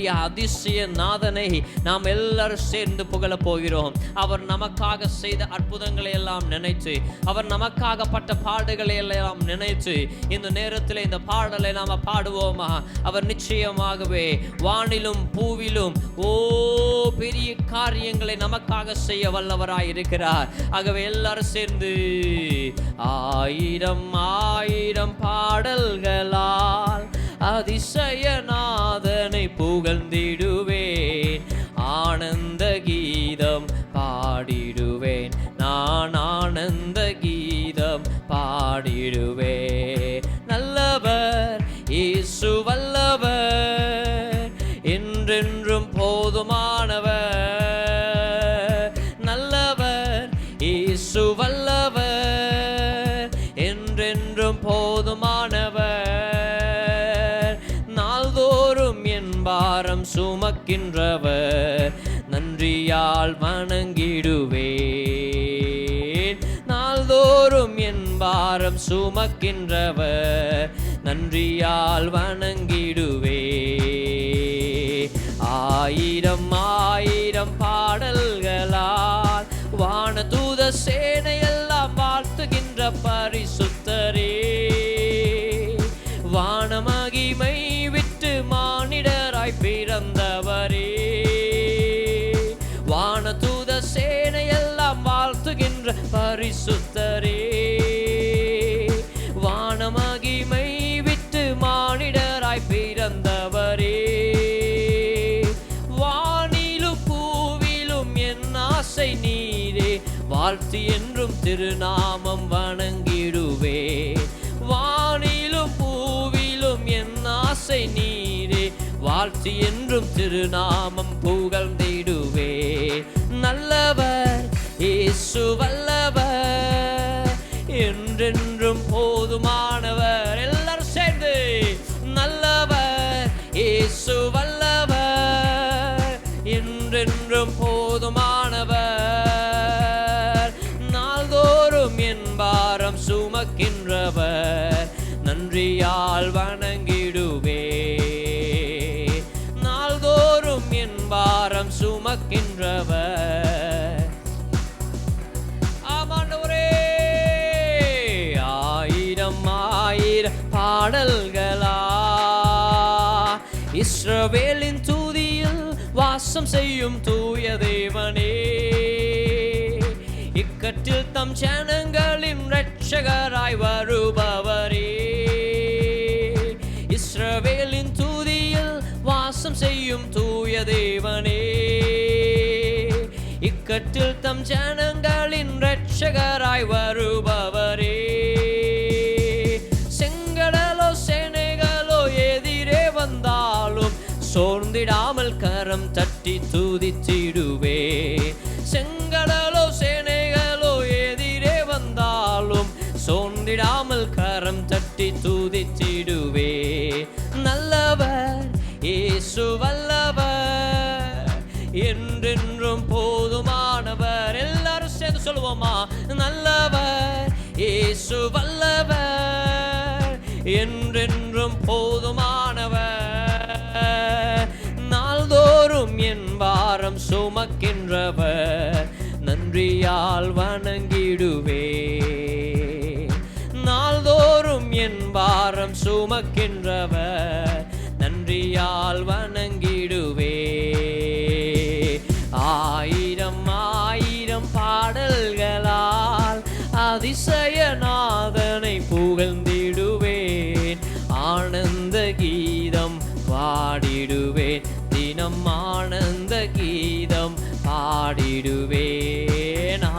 நம்முடைய அதிசய நாதனை நாம் எல்லாரும் சேர்ந்து புகழ போகிறோம். அவர் நமக்காக செய்த அற்புதங்களை எல்லாம் நினைத்து, அவர் நமக்காக பட்ட பாடுகளை எல்லாம் நினைத்து இந்த நேரத்தில் இந்த பாடலை நாம பாடுவோமா? அவர் நிச்சயமாகவே வானிலும் பூவிலும் பெரிய காரியங்களை நமக்காக செய்ய வல்லவராய் இருக்கிறார். ஆகவே எல்லாரும் சேர்ந்து ஆயிரம் ஆயிரம் பாடல்களால் அதிசயநாதனை புகழ்ந்திடுவேன், ஆனந்த கீதம் பாடிடுவேன், நான் ஆனந்த கீதம் பாடிடுவேன். நல்லவர் இயேசு வல்லவர், என்றென்றும் போதுமானவர். நல்லவர் இயேசு வல்லவர், என்றென்றும் போதுமானவர். நாள்தோறும் என் பாரம் சுமக்கின்றவர், நன்றியால் வணங்கிடுவேன். நாள்தோறும் என் பாரம் சுமக்கின்றவர், நன்றியால் வணங்கிடுவே. ஆயிரம் ஆயிரம் பாடல்களால் வானதூத சேனையெல்லாம் வாழ்த்துகின்ற பரிசுத்தரே, வானமகிமை விட்டு மானிடராய் பிறந்தவரே. வானதூத சேனையெல்லாம் வாழ்த்துகின்ற பரிசுத்தரே, வானமகிமை விட்டு மானிடராய் பிறந்தவரே. வானிலும் பூவிலும் என் ஆசை நீரே, வாழ்த்து என்றும் திருநாமம் வணங்கிடுவே. வானிலும் பூவிலும் என் ஆசை நீரே, வாழ்த்து என்றும் திருநாமம் புகழ்ந்திடுவே. நல்லவர் இயேசு வல்லவர், என்றென்றும் போதுமானவர். எல்லாரும் சேர்ந்து நல்லவர் இயேசு வல்லவர், என்றென்றும் போதுமானவர். நாள்தோறும் என் பாரம் சுமக்கின்றவர், நன்றியால் வணங்கிடுவே. நாள்தோறும் என் பாரம் சுமக்கின்றவர். ஆமாண்டவரே, ஆயிரம் ஆயிரம் பாடல்களா இஸ்ரவேலின் தூதியில் வாசம் செய்யும் தூய தேவனே, இக்கட்டில் தம் ஜனங்களின் இரட்சகராய் வருபவரே. இஸ்ரவேலின் தூதியில் வாசம் செய்யும் தூய தேவனே, இக்கட்டில் தம் ஜனங்களின் இரட்சகராய் வருபவரே. செங்கடலோ சேனைகளோ எதிரே வந்தாலும் சோர்ந்திடாமல் கரம் தட்டி துதித்திடுவே. செங்கடலோ சேனைகளோ எதிரே வந்தாலும் சோர்ந்திடாமல் கரம் தட்டி துதித்திடுவே. நல்லவர் இயேசு வல்லவர், என்றென்றும் போதுமானவர். எல்லாரும் சேர்ந்து சொல்லுவோமா? நல்லவர் இயேசு வல்லவர், என்றென்றும் போதுமானவர். நாள்தோறும் என் பாரம் சுமக்கின்றவர், நன்றியால் வணங்கிடுவே. நாள்தோறும் என் பாரம் சுமக்கின்றவர், நன்றியால் வணங்கிடுவே. ஆயிரம் ஆயிரம் பாடல்களால் அதிசயநாதனை புகழ்ந்திடுவேன், ஆனந்த கீதம் பாடிடுவேன். தினம் ஆனந்த கீதம் பாடிடுவேன்,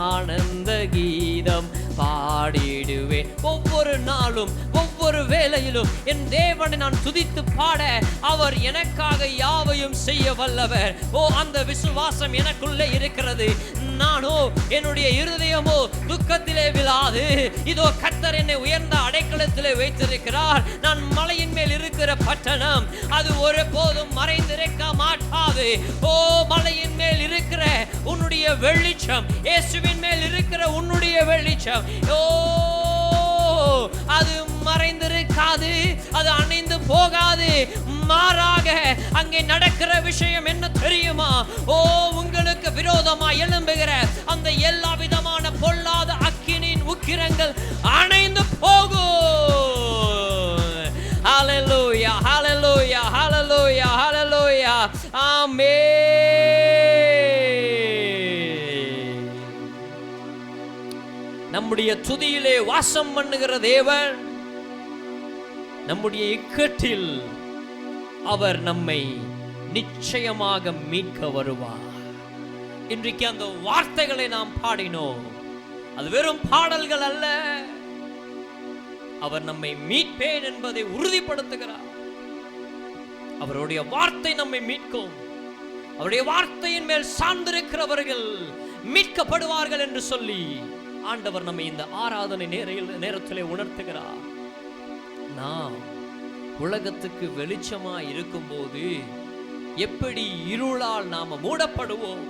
ஆனந்த கீதம் பாடிடுவேன். ஒவ்வொரு நாளும் ஒவ்வொரு வேளையிலும் என் தேவனை நான் துதித்து பாட அவர் எனக்காக யாவையும் செய்ய வல்லவர். அந்த விசுவாசம் எனக்குள்ளே இருக்கிறது. நானோ என்னுடைய இருதயமோ துக்கத்திலே விழாது. இதோ கர்த்தர் என்னை உயர்ந்த அடைக்கலத்திலே வைத்திருக்கிறார். நான் மலையின் மேல் இருக்கிற பட்டணம், அது ஒருபோதும் மறைந்திருக்க மாட்டாது. மலையின் மேல் இருக்கிற உன்னுடைய வெளிச்சம், இயேசுவின் மேல் இருக்கிற உன்னுடைய வெளிச்சம், அது மறைந்திருக்காது, அது அணைந்து போகாது. மாறாக அங்கே நடக்கிற விஷயம் என்ன தெரியுமா? ஓ, உங்களுக்கு விரோதமா எழும்புகிற அந்த எல்லா விதமான பொல்லாத அக்கினியின் உக்கிரங்கள் அணைந்து போகும். ஹல்லேலூயா, ஹல்லேலூயா, ஹல்லேலூயா, ஹல்லேலூயா. ஆமென். நம்முடைய துதியிலே வாசம் பண்ணுகிற தேவன் நம்முடைய இக்கட்டில் அவர் நம்மை நிச்சயமாக மீட்க வருவார். இன்றைக்கு அந்த வார்த்தைகளை நாம் பாடினோம். அது வெறும் பாடல்கள் அல்ல, அவர் நம்மை மீட்பேன் என்பதை உறுதிப்படுத்துகிறார். அவருடைய வார்த்தை நம்மை மீட்கும். அவருடைய வார்த்தையின் மேல் சார்ந்திருக்கிறவர்கள் மீட்கப்படுவார்கள் என்று சொல்லி ஆண்டவர் நம்மை இந்த ஆராதனை நேரத்திலே உணர்த்துகிறார். நாம் உலகத்துக்கு வெளிச்சமா இருக்கும்போது எப்படி இருளால் நாம மூடப்படுவோம்?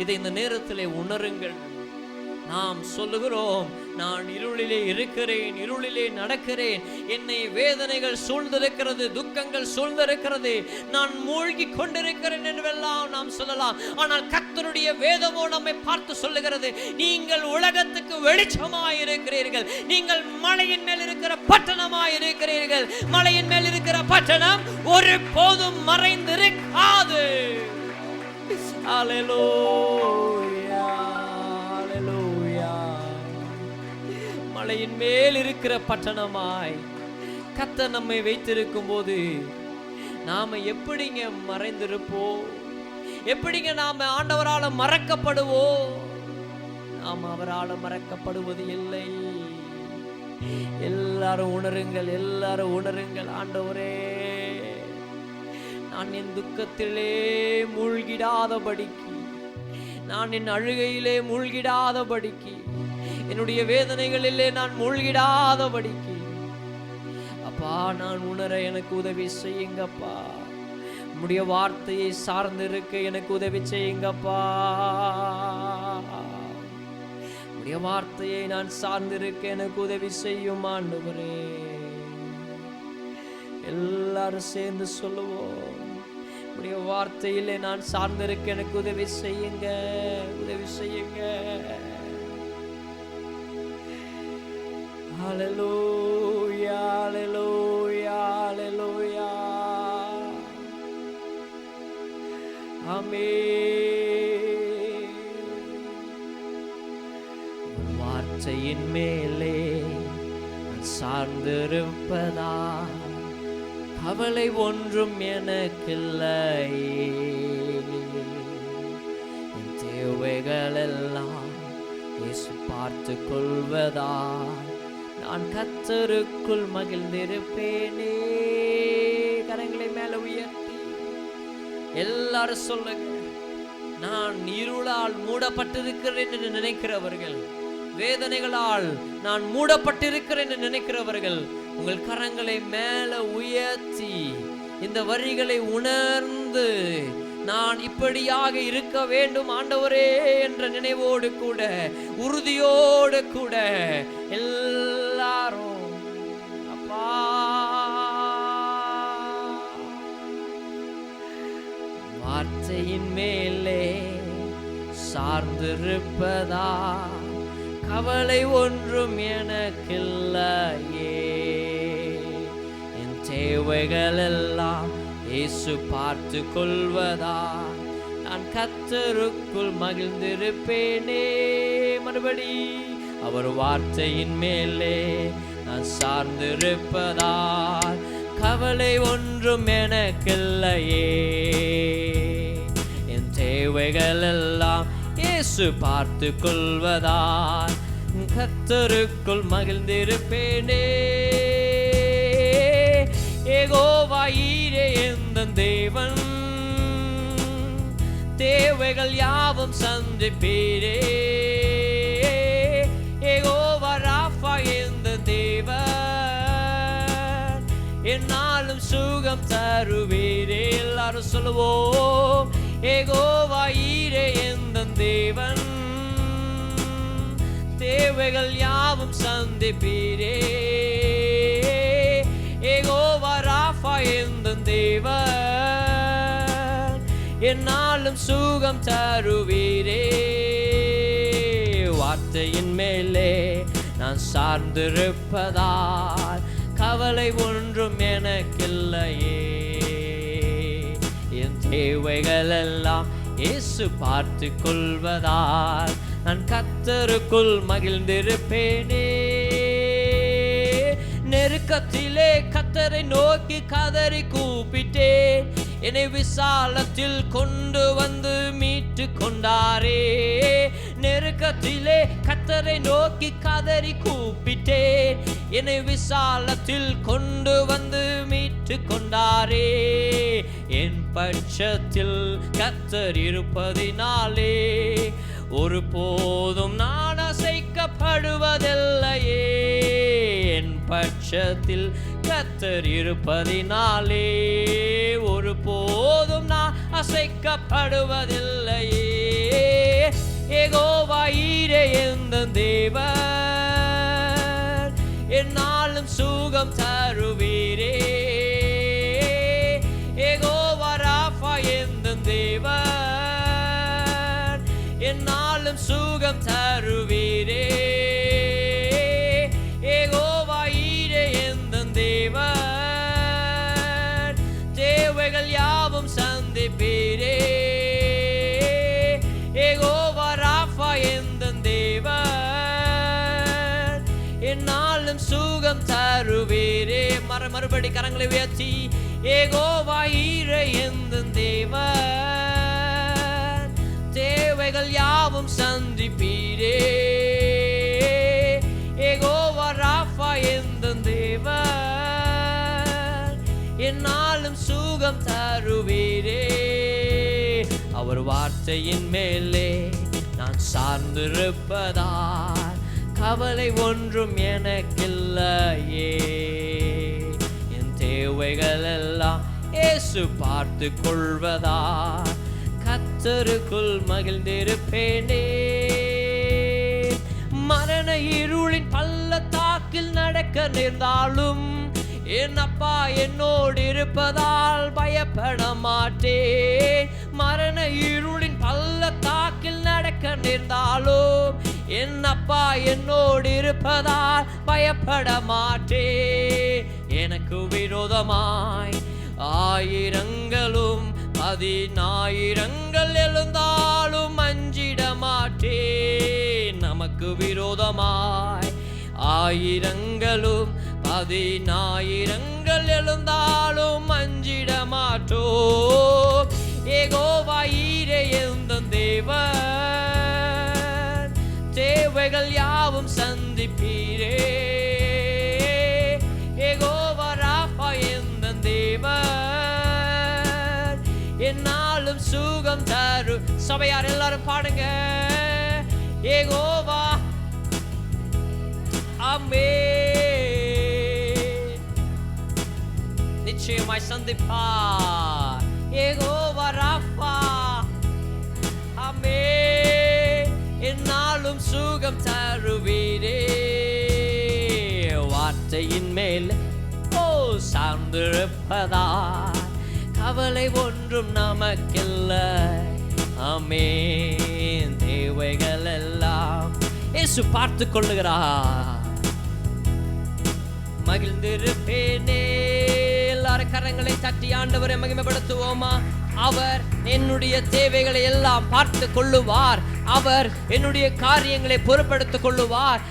இதை இந்த நேரத்திலே உணருங்கள். நாம் சொல்லுகிறோம், நான் இருளிலே இருக்கிறேன், இருளிலே நடக்கிறேன், என்னை வேதனைகள் சூழ்ந்திருக்கிறது, துக்கங்கள் சூழ்ந்திருக்கிறது, நான் மூழ்கி கொண்டிருக்கிறேன் என்றெல்லாம் நாம் சொல்லலாம். ஆனால் கர்த்தருடைய வேதமோ நம்மை பார்த்து சொல்லுகிறது, நீங்கள் உலகத்துக்கு வெளிச்சமாய் இருக்கிறீர்கள், நீங்கள் மலையின் மேல் இருக்கிற பட்டணமாய் இருக்கிறீர்கள். மலையின் மேல் இருக்கிற பட்டணம் ஒரு போதும் மறைந்திருக்காது. அல்லேலூயா, அல்லேலூயா. மலையின் மேல் இருக்கிற பட்டணமாய் கர்த்தர் நம்மை வைத்திருக்கும் போது நாம எப்படிங்க மறைந்திருப்போம்? எப்படிங்க நாம ஆண்டவரால மறக்கப்படுவோம்? நாம அவரால மறக்கப்படுவது இல்லை. எல்லாரும் உணருங்கள், எல்லாரும் உணருங்கள். ஆண்டவரே, நான் என் துக்கத்திலே மூழ்கிடாதபடிக்கு, நான் என் அழுகையிலே மூழ்கிடாதபடிக்கு, என்னுடைய வேதனைகளிலே நான் மூழ்கிடாதபடிக்கு அப்பா, நான் உணர எனக்கு உதவி செய்யுங்கப்பா. உம்முடைய வார்த்தையை சார்ந்திருக்க எனக்கு உதவி செய்யுங்கப்பா. உம்முடைய வார்த்தையை நான் சார்ந்திருக்க எனக்கு உதவி செய்யும் ஆண்டவரே. எல்லாரும் சேர்ந்து சொல்லுவோம், உம்முடைய வார்த்தையிலே நான் சார்ந்திருக்க எனக்கு உதவி செய்யுங்க, உதவி செய்யுங்க. ஹல்லேலூயா, ஹல்லேலூயா, ஹல்லேலூயா. ஆமென். வார்த்தையின் மேலே நான் சார்ந்திருப்பதா கவலை ஒன்றும் எனக்கில்லையே. என் தேவைகள் எல்லாம் இயேசு பார்த்து கொள்வதா நான் கர்த்தருக்குள் மகிழ்ந்திருப்பேனே. கரங்களை மேல உயர்த்தி எல்லாரும் சொல்லுங்க, நான் இருளால் மூடப்பட்டிருக்கிறேன் என்று நினைக்கிறவர்கள், வேதனைகளால் நான் மூடப்பட்டிருக்கிறேன் என்று நினைக்கிறவர்கள், உங்கள் கரங்களை மேல உயர்த்தி இந்த வரிகளை உணர்ந்து, நான் இப்படியாக இருக்க வேண்டும் ஆண்டவரே என்ற நினைவோடு கூட, உறுதியோடு கூட எல்லாரும் அப்பா வார்த்தையின் மேலே சார்ந்திருப்பதா கவலை ஒன்றும் எனக்கில்லையே. என் தேவைகள் எல்லாம் இயேசு பார்த்து கொள்வதா நான் கர்த்தருக்குள் மகிழ்ந்திருப்பேனே. மறுபடி அவர் வார்த்தையின் மேலே நான் சார்ந்திருப்பதால் கவலை ஒன்றும் எனக்கில்லையே. என் தேவைகள் எல்லாம் இயேசு பார்த்து கொள்வதால் கர்த்தருக்குள் மகிழ்ந்திருப்பேனே. யெகோவா ஈரே எந்தன் தேவன், தேவைகள் யாவும் சந்திப்பீரே. யெகோவா ராஃபா எந்தன் தேவன், என்னாலும் சுகம் தருவீரே. எல்லாரும் சொல்லுவோம், யெகோவா ஈரே எந்தன் தேவன், தேவைகள் யாவும் சந்திப்பீரே. யெகோவா ராஃபா எந்த எந்த தேவன் என்னாலும் சுகம் தருவீரே. வார்த்தையின் மேலே நான் சார்ந்திருப்பதால் கவலை ஒன்றும் எனக்கில்லையே. என் தேவைகள் எல்லாம் இயேசு பார்த்து கொள்வதால் நான் கர்த்தருக்குள் மகிழ்ந்திருப்பேனே. நெருக்கத்திலே கர்த்தரை நோக்கி கதறி கூப்பிட்டேன், என்னை விசாலத்தில் கொண்டு வந்து மீட்டு கொண்டாரே. நெருக்கத்திலே கர்த்தரை நோக்கி கதறி கூப்பிட்டேன், என்னை விசாலத்தில் கொண்டு வந்து மீட்டு கொண்டாரே. என் பட்சத்தில் கர்த்தர் இருப்பதினாலே ஒருபோதும் நான் அசைக்கப்படுவதில்லையே. என் பட்சத்தில் கர்த்தர் இருப்பதினாலே ஒருபோதும் நான் அசைக்கப்படுவதில்லையே. யெகோவா ஈரே எந்த தேவன் என்னாலும் சுகம் தருவீரே. யெகோவா ராஃபா எந்த தேவன் என்னாலும் சுகம் தருவீரே. யெகோவா ஈரே எந்த தேவன் தேவைகள் யாவும் சந்திப்பீரே. யெகோவா ராஃபா எந்த தேவன் என்னாலும் சுகம் தருவீரே. மறுபடி கரங்களை உயர்த்தி யெகோவா ஈரே எந்த தேவன் தேவைகள் யாவும் சந்திப்பீரே. யெகோவா ராஃபா எந்த தேவன் என்னாலும் சுகம் தருவீரே. அவர் வார்த்தையின் மேலே நான் சார்ந்திருப்பதால் கவலை ஒன்றும் எனக்கில்லையே. என் தேவைகள் எல்லாம் இயேசு பார்த்து கொள்வதால் கர்த்தருக்குள் மகிழ்ந்திருப்பேனே. மரண இருளின் பள்ளத்தாக்கில் நடக்க நேர்ந்தாலும் என் அப்பா என்னோடு இருப்பதால் பயப்பட மாட்டேன். மரண இருளின் பள்ளத்தாக்கில் நடக்க நேர்ந்தாலும் என் அப்பா என்னோடு இருப்பதால் பயப்பட மாட்டேன். எனக்கு விரோதமாய் ஆயிரங்களும் 10,000 எழுந்தாலும் அஞ்சிட மாட்டேன். நமக்கு விரோதமாய் ஆயிரங்களும் 10,000 எழுந்தாலும் அஞ்சிட மாட்டோம். யெகோவா ஈரே எந்த தேவன் தேவைகள் யாவும் சந்திப்பீரே. யெகோவா ராஃபா எந்த தேவன் என்னாலும் சுகம் தரு. சபையார் எல்லாரும் பாடுங்க யெகோவா. ஆமென். நிச்சயமாய் சந்திப்பார் யெகோவா ராஃபா. ஆமென். என்னாலும் சுகம் தருவீரே. வார்த்தையின் மேல் சார்ந்திருப்பதால் கவலை ஒன்றும் நமக்கில்லை. ஆமென். தேவைகள் எல்லாம் இயேசு பார்த்து கொள்ளுகிறார். மகிழ்ந்திருப்பேனே. எல்லாரும் கரங்களை தட்டி ஆண்டவரை மகிமைப்படுத்துவோமா? அவர் என்னுடைய தேவைகளை எல்லாம் பார்த்து கொள்ளுவார். அவர் என்னுடைய காரியங்களை பொறுப்படுத்திக் கொள்ளுவார்.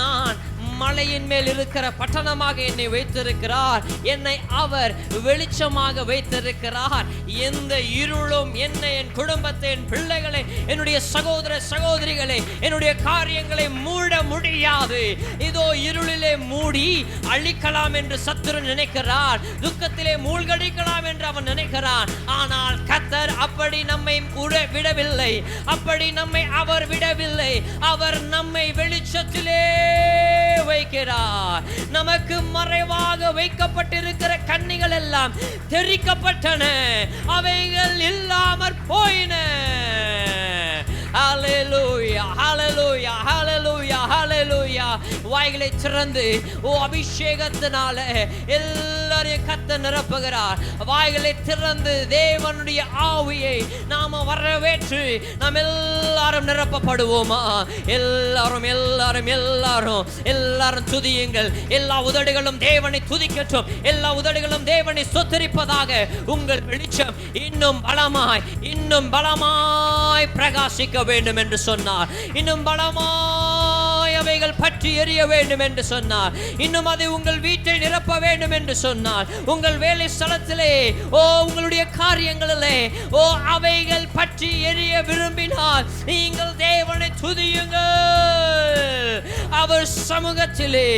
நான் மலையின் மேல் இருக்கிற பட்டணமாக என்னை வைத்திருக்கிறார். என்னை அவர் வெளிச்சமாக வைத்திருக்கிறார். எந்த இருளும் என்னை, என் குடும்பத்தை, என் பிள்ளைகளை, என்னுடைய சகோதர சகோதரிகளை, என்னுடைய காரியங்களை மூட முடியாது. இதோ இருளிலே மூடி அழிக்கலாம் என்று சத்துரு நினைக்கிறார். துக்கத்திலே மூழ்கடிக்கலாம் என்று அவன் நினைக்கிறான். ஆனால் கர்த்தர் அப்படி நம்மை விடவில்லை. அப்படி நம்மை அவர் விடவில்லை. அவர் நம்மை வெளிச்சத்திலே வைக்கிறார். நமக்கு மறைவாக வைக்கப்பட்டிருக்கிற கண்ணிகள் எல்லாம் தெரிக்கப்பட்டன. அவைகள் இல்லாமற் போயின. ஹல்லேலூயா, ஹல்லேலூயா, ஹல்லேலூயா, ஹல்லேலூயா. வாய்களை திறந்து அபிஷேகத்தினால எல்லாரையும் கர்த்தர் நிரப்புகிறார். வாய்களை திறந்து தேவனுடைய ஆவியை நாம வரவேற்று நாம் எல்லாரும் நிரப்பப்படுவோமா? எல்லாரும் எல்லாரும் எல்லாரும் எல்லாரும் துதியுங்கள். எல்லா உதடுகளும் தேவனை துதிக்கட்டும். எல்லா உதடுகளும் தேவனை ஸ்தோத்திரிப்பதாக. உங்கள் வெளிச்சம் இன்னும் பலமாய் பிரகாசிக்க வேண்டும் என்று சொன்னார். இன்னும் பலமாய் அவைகள் பற்றி எரிய வேண்டும் என்று சொன்னார். இன்னும் அது உங்கள் வீட்டை நிரப்ப வேண்டும் என்று சொன்னார். உங்கள் வேலை ஸ்தலத்திலே உங்களுடைய காரியங்களிலே அவைகள் பற்றி எரிய விரும்பினால் நீங்கள் தேவனை துதியுங்கள். அவர் சமூகத்திலே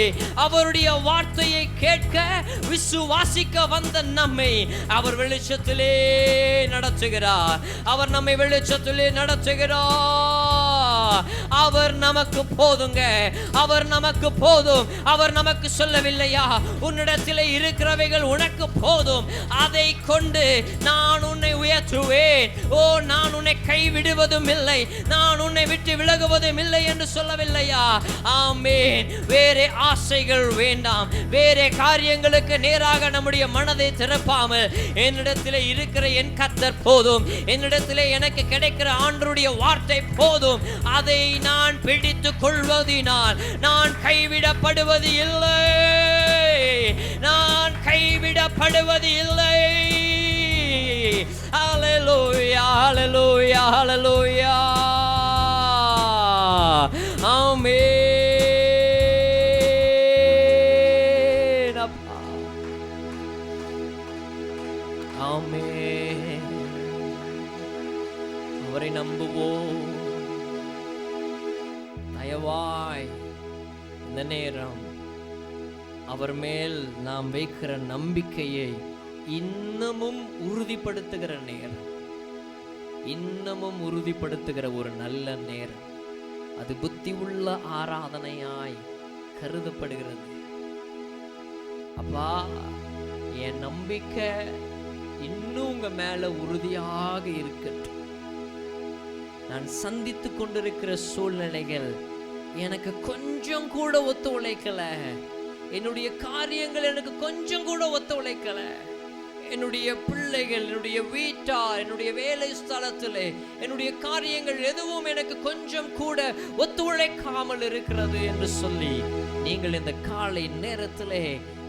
அவருடைய வார்த்தையை கேட்க விசுவாசிக்க வந்த நம்மை அவர் வெளிச்சத்திலே நடத்துகிறார். அவர் நம்மை வெளிச்சத்திலே நடத்துகிறார். அவர் நமக்கு போதுங்க. அவர் நமக்கு போதும். அவர் நமக்கு சொல்லவில்லையா, உன்னிடத்திலே இருக்கிறவைகள் உனக்கு போதும், அதை கொண்டு நான் உன்னை உயர்த்துவேன், நான் உன்னை கைவிடுவதும் இல்லை, நான் உன்னை விட்டு விலகுவதும் இல்லை என்று சொல்லவில்லையா? ஆமென். வேறே ஆசைகள் வேண்டாம். வேறே காரியங்களுக்கு நேராக நம்முடைய மனதை திறப்பாமல் என்னிடத்திலே இருக்கிற என் கர்த்தர் போதும், என்னிடத்திலே எனக்கு கிடைக்கிற ஆண்டவருடைய வார்த்தை போதும், அதை நான் பிடித்துக் கொள்வதினால் நான் கைவிடப்படுவது இல்லை, நான் கைவிடப்படுவது இல்லை. ஹல்லேலூயா, ஹல்லேலூயா, ஹல்லேலூயா. ஆமென். அப்பா, ஆமென். அவரை நம்புவோம். தயவாய் இந்த நேரம் அவர் மேல் நாம் வைக்கிற நம்பிக்கையை இன்னமும் உறுதிப்படுத்துகிற நேரம், இன்னமும் உறுதிப்படுத்துகிற ஒரு நல்ல நேரம். அது புத்தி உள்ள ஆராதனையாய் கருதப்படுகிறது. அப்பா, என் நம்பிக்கை இன்னும் உங்க மேல உறுதியாக இருக்கட்டும். நான் சந்தித்து கொண்டிருக்கிற சூழ்நிலைகள் எனக்கு கொஞ்சம் கூட ஒத்துழைக்கல, என்னுடைய காரியங்கள் எனக்கு கொஞ்சம் கூட ஒத்துழைக்கல, என்னுடைய பிள்ளைகள், என்னுடைய வீட்டார், என்னுடைய வேலை ஸ்தலத்திலே என்னுடைய காரியங்கள் எதுவும் எனக்கு கொஞ்சம் கூட ஒத்துழைக்காமல் இருக்கிறது என்று சொல்லி நீங்கள் இந்த காலை நேரத்திலே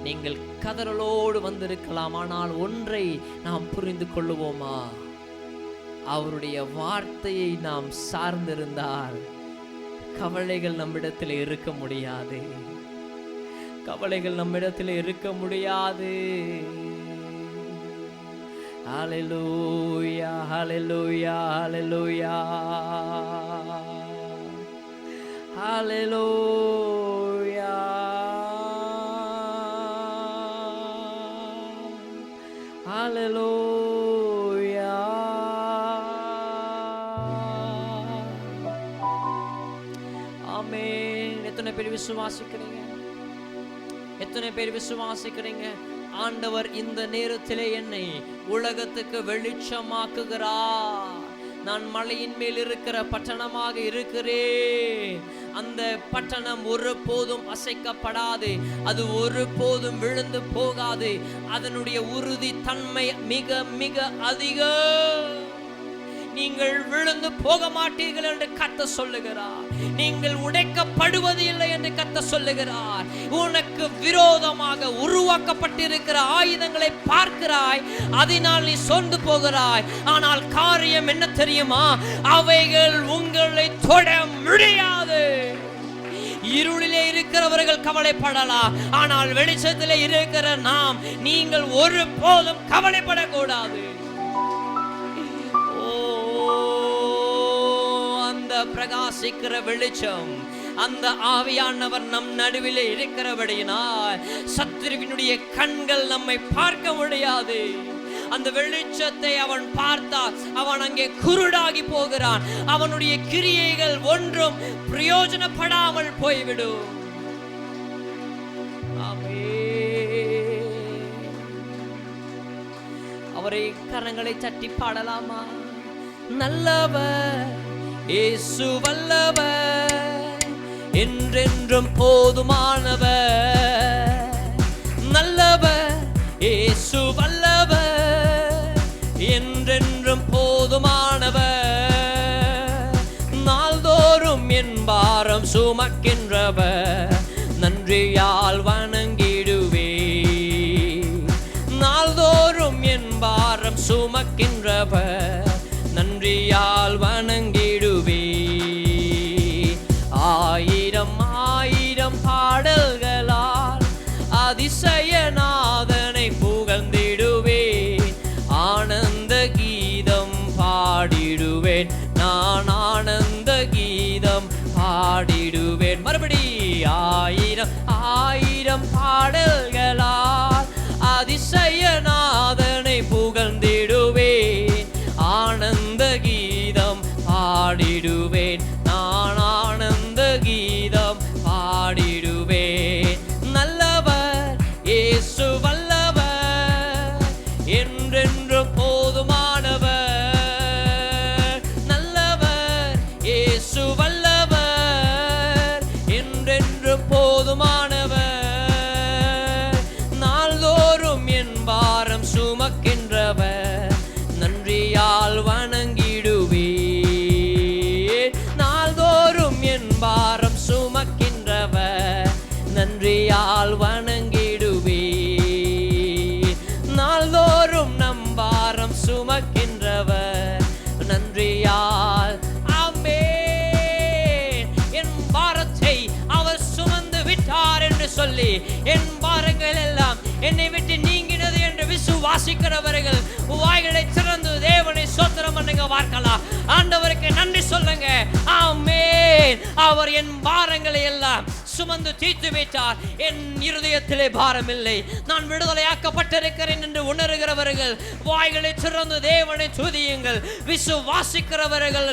நீங்கள் கதறலோடு வந்திருக்கலாம். ஆனால் ஒன்றை நாம் புரிந்து கொள்ளுவோமா? அவருடைய வார்த்தையை நாம் சார்ந்திருந்தால் கவலைகள் நம்மிடத்தில் இருக்க முடியாது. கவலைகள் நம்மிடத்தில் இருக்க முடியாது. ஹல்லேலூயா, ஹல்லேலூயா, ஹல்லேலூயா, ஹல்லேலூயா, ஹல்லேலூயா. ஆமென். எத்தனை பேர் விசுவாசிக்கிறீங்க? எத்தனை பேர் விசுவாசிக்கிறீங்க? ஆண்டவர் இந்த நேரத்திலே என்னை உலகத்துக்கு வெளிச்சமாக்குகிறார். நான் மலையின் மேல் இருக்கிற பட்டணமாக இருக்கிறேன். அந்த பட்டணம் ஒருபோதும் அசைக்கப்படாது, அது ஒருபோதும் விழுந்து போகாது. அதனுடைய உறுதி தன்மை மிக மிக அதிகம். நீங்கள் விழுந்து போக மாட்டீர்கள் என்று கர்த்தர் சொல்லுகிறார். நீங்கள் உடைக்கப்படுவது இல்லை என்று கர்த்தர் சொல்லுகிறார். உனக்கு விரோதமாக உருவாக்கப்பட்டிருக்கிற ஆயுதங்களை பார்க்கிறாய், அதனால் நீ சோர்ந்து போகிறாய். ஆனால் காரியம் என்ன தெரியுமா? அவைகள் உங்களை தொட முடியாது. இருளிலே இருக்கிறவர்கள் கவலைப்படலாம், ஆனால் வெளிச்சத்திலே இருக்கிற நாம், நீங்கள் ஒருபோதும் கவலைப்படக்கூடாது. பிரகாசிக்கிற வெளிச்சம், அந்த ஆவியானவர் நம் நடுவிலே இருக்கிறபடியினால் சத்துருவினுடைய கண்கள் நம்மை பார்க்க முடியாது. அந்த வெளிச்சத்தை அவன் பார்த்தால் அவன் அங்கே குருடாகி போகிறான். அவனுடைய கிரியைகள் ஒன்றும் பிரயோஜனப்படாமல் போய்விடும். அவரை கரங்களை தட்டி பாடலாமா? நல்லவர் இயேசு வல்லவர், என்றென்றும் போதுமானவர், நல்லவர் இயேசு வல்லவர், என்றென்றும் போதுமானவர், நாள்தோறும் என் பாரம் சுமக்கின்றவர், நன்றியால் வணங்கிடுவே, நாள்தோறும் என் பாரம் சுமக்கின்றவர், நன்றியால் வணங்கிடுவே. ஆயிரம் ஆயிரம் பாடல்களால் அதிசயநாதனை புகழ்ந்திடுவேன், ஆனந்த கீதம் பாடிடுவேன், நான் ஆனந்த கீதம் பாடிடுவேன். மறுபடி ஆயிரம் ஆயிரம் பாடல்களால் அதிசயநாதனை புகழ்ந்திடுவேன், ஆனந்த கீதம் பாடிடுவேன், நான் ஆனந்த கீதம் பாடிடுவேன். நல்லவர் இயேசு வல்லவர், என்றென்று போதுமானவர், நல்லவர் இயேசு வல்லவர், என்றென்று போதுமானவர், நாள்தோறும் என் பாரம் சுமக்கின்றவர், நன்றியால் வணங்கிடுவேன், நாள்தோறும் என் பாரம் சுமக்கின்றவர், நன்றியால் வணங்கிடுவேன், நாள்தோறும் நம் பாரம் சுமக்கின்றவர், நன்றியால். ஆமென். என் பாரத்தை அவர் சுமந்து விட்டார் என்று சொல்லி என் பாரங்கள் எல்லாம் என்னை விட்டு நீங்கினது என்று விசுவாசிக்கிறவர்கள் வாய்களை திறந்து தேவனை ஸ்தோத்திரம் பண்ணுங்க பார்க்கலாம். ஆண்டவருக்கு நன்றி சொல்லுங்க. ஆமென். அவர் என் பாரங்களை எல்லாம் சுமந்து தீர்த்து வைத்தார். என் இருதயத்திலே பாரம் இல்லை, நான் விடுதலையாக்கப்பட்டிருக்கிறேன் என்று உணர்கிறவர்கள் வாய்களை திறந்து தேவனை துதியுங்கள். விசுவாசிக்கிறவர்கள்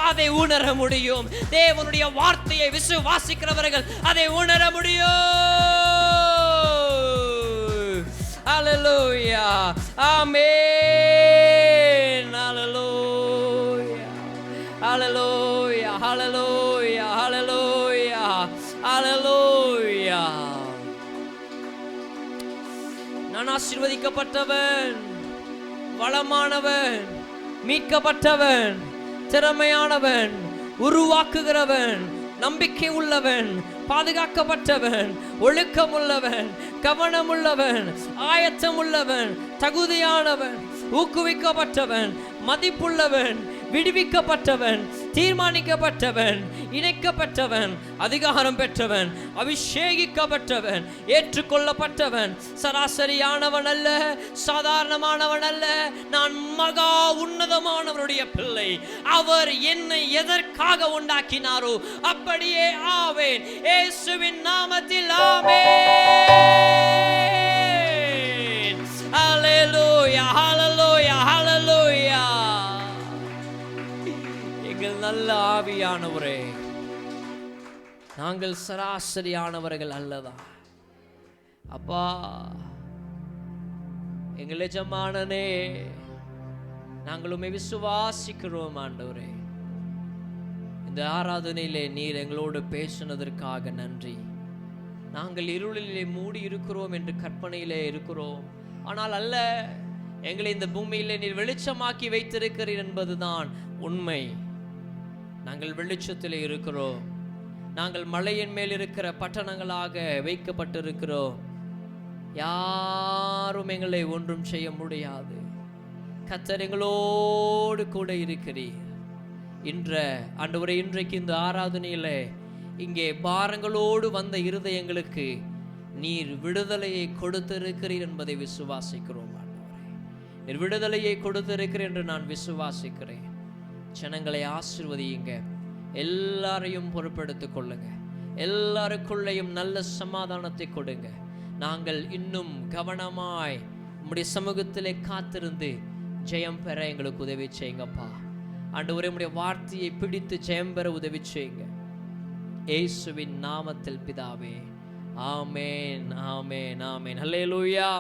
அதை உணர முடியும். தேவனுடைய வார்த்தையை விசுவாசிக்கிறவர்கள் அதை உணர முடியும். Hallelujah. Amen. Hallelujah. Hallelujah. Hallelujah. Hallelujah. Hallelujah. நான் ஆசீர்வதிக்கப்பட்டவன், வளமானவன், மீட்கப்பட்டவன், திறமையானவன், உருவாக்குகிறவன், நம்பிக்கை உள்ளவன், பாதுகாக்கப்பட்டவன், ஒழுக்கம் உள்ளவன், கவனம் உள்ளவன், ஆயத்தம் உள்ளவன், தகுதியானவன், ஊக்குவிக்கப்பட்டவன், மதிப்புள்ளவன், விடுவிக்கப்பட்டவன், தீர்மானிக்கப்பட்டவன், இணைக்கப்பட்டவன், அதிகாரம் பெற்றவன், அபிஷேகிக்கப்பட்டவன், ஏற்றுக்கொள்ளப்பட்டவன், சராசரியானவன் அல்ல, சாதாரணமானவன் அல்ல, நான் மகா உன்னதமானவருடைய பிள்ளை. அவர் என்னை எதற்காக உண்டாக்கினாரோ அப்படியே ஆவேன். இயேசுவின் நாமத்தில் ஆமென். ஹல்லேலூயா, ஹல்லேலூயா, ஹல்லேலூயா. எங்கள் நல்ல ஆவியானவரே, நாங்கள் சராசரியானவர்கள் அல்லதா அப்பா. எங்கள் எஜமானனே, நாங்கள் உம்மை விசுவாசிக்கிறோம் ஆண்டவரே. இந்த ஆராதனையிலே நீர் எங்களோடு பேசினதற்காக நன்றி. நாங்கள் இருளிலே மூடி இருக்கிறோம் என்று கற்பனையிலே இருக்கிறோம், ஆனால் அல்ல, எங்களை இந்த பூமியிலே நீர் வெளிச்சமாக்கி வைத்திருக்கிறீர் என்பதுதான் உண்மை. நாங்கள் வெளிச்சத்திலே இருக்கிறோம். நாங்கள் மலையின் மேல் இருக்கிற பட்டணங்களாக வைக்கப்பட்டிருக்கிறோம். யாரும் எங்களை ஒன்றும் செய்ய முடியாது. கர்த்தர் எங்களோடு கூட இருக்கிறீர். ஆண்டவரே, இன்றைக்கு இந்த ஆராதனையிலே இங்கே பாரங்களோடு வந்த இருதயங்களுக்கு நீர் விடுதலையை கொடுத்திருக்கிறீர் என்பதை விசுவாசிக்கிறோம் ஆண்டவரே. நீர் விடுதலையை கொடுத்திருக்கிறீர் என்று நான் விசுவாசிக்கிறேன். ஜனங்களை ஆசீர்வதியுங்க, எல்லாரையும் பொறுப்பெடுத்துக் கொள்ளுங்க, எல்லாருக்குள்ளேயும் நல்ல சமாதானத்தை கொடுங்க. நாங்கள் இன்னும் கவனமாய் உம்முடைய சமூகத்திலே காத்திருந்து ஜெயம் பெற எங்களுக்கு உதவி செய்யுங்கப்பா. ஆண்டவரே, உம்முடைய வார்த்தையை பிடித்து ஜெயம் பெற உதவி செய்யுங்க. இயேசுவின் நாமத்தில் பிதாவே, ஆமென், ஆமென், ஆமென். ஹல்லேலூயா.